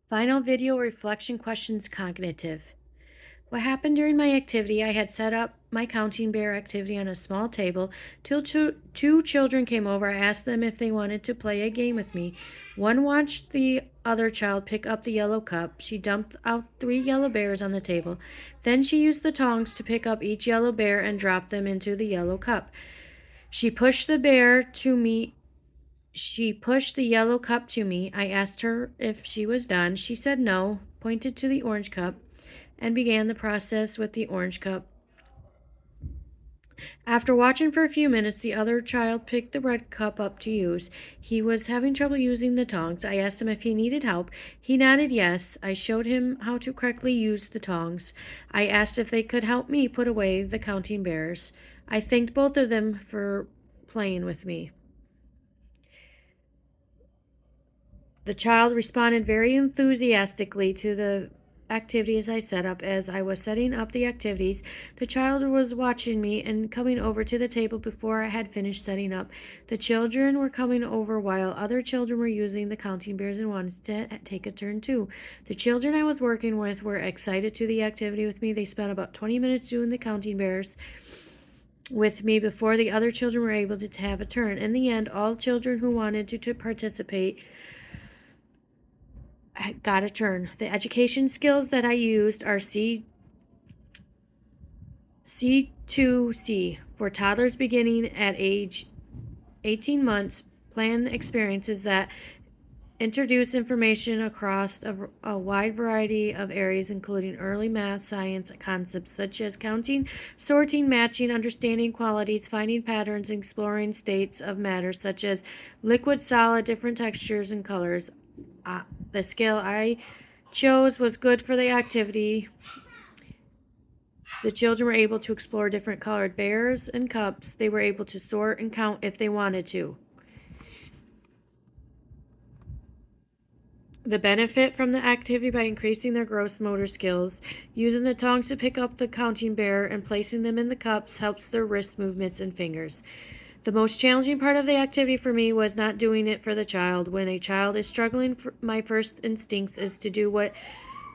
Final video reflection questions cognitive. What happened during my activity? I had set up my counting bear activity on a small table till two children came over. I asked them if they wanted to play a game with me. One watched the other child pick up the yellow cup. She dumped out three yellow bears on the table. Then she used the tongs to pick up each yellow bear and drop them into the yellow cup. She pushed the bear to me She pushed the yellow cup to me. I asked her if she was done. She said no, pointed to the orange cup, and began the process with the orange cup. After watching for a few minutes, the other child picked the red cup up to use. He was having trouble using the tongs. I asked him if he needed help. He nodded yes. I showed him how to correctly use the tongs. I asked if they could help me put away the counting bears. I thanked both of them for playing with me. The child responded very enthusiastically to the activities I set up. As I was setting up the activities, the child was watching me and coming over to the table before I had finished setting up. The children were coming over while other children were using the counting bears and wanted to take a turn too. The children I was working with were excited to the activity with me. They spent about 20 minutes doing the counting bears with me before the other children were able to have a turn. In the end, all children who wanted to participate got a turn. The education skills that I used are C2C for toddlers beginning at age 18 months. Plan experiences that introduce information across a wide variety of areas, including early math, science concepts such as counting, sorting, matching, understanding qualities, finding patterns, exploring states of matter such as liquid, solid, different textures and colors. The skill I chose was good for the activity. The children were able to explore different colored bears and cups. They were able to sort and count if they wanted to. The benefit from the activity by increasing their gross motor skills. Using the tongs to pick up the counting bear and placing them in the cups helps their wrist movements and fingers. The most challenging part of the activity for me was not doing it for the child. When a child is struggling, my first instincts is to do what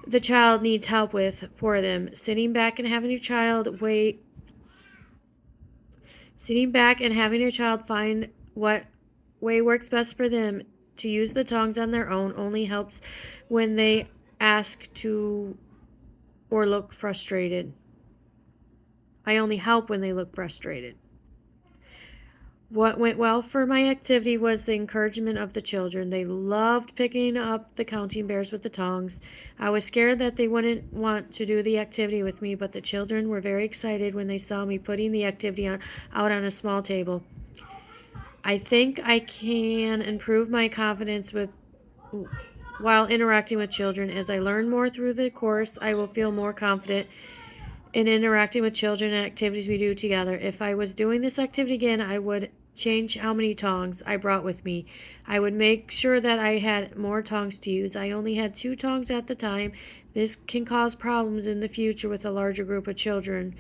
the child needs help with for them. Sitting back and having your child find what way works best for them. To use the tongs on their own only helps when they ask to or look frustrated. I only help when they look frustrated. What went well for my activity was the encouragement of the children. They loved picking up the counting bears with the tongs. I was scared that they wouldn't want to do the activity with me, but the children were very excited when they saw me putting the activity out on a small table. I think I can improve my confidence while interacting with children. As I learn more through the course, I will feel more confident in interacting with children and activities we do together. If I was doing this activity again, I would change how many tongs I brought with me. I would make sure that I had more tongs to use. I only had 2 tongs at the time. This can cause problems in the future with a larger group of children.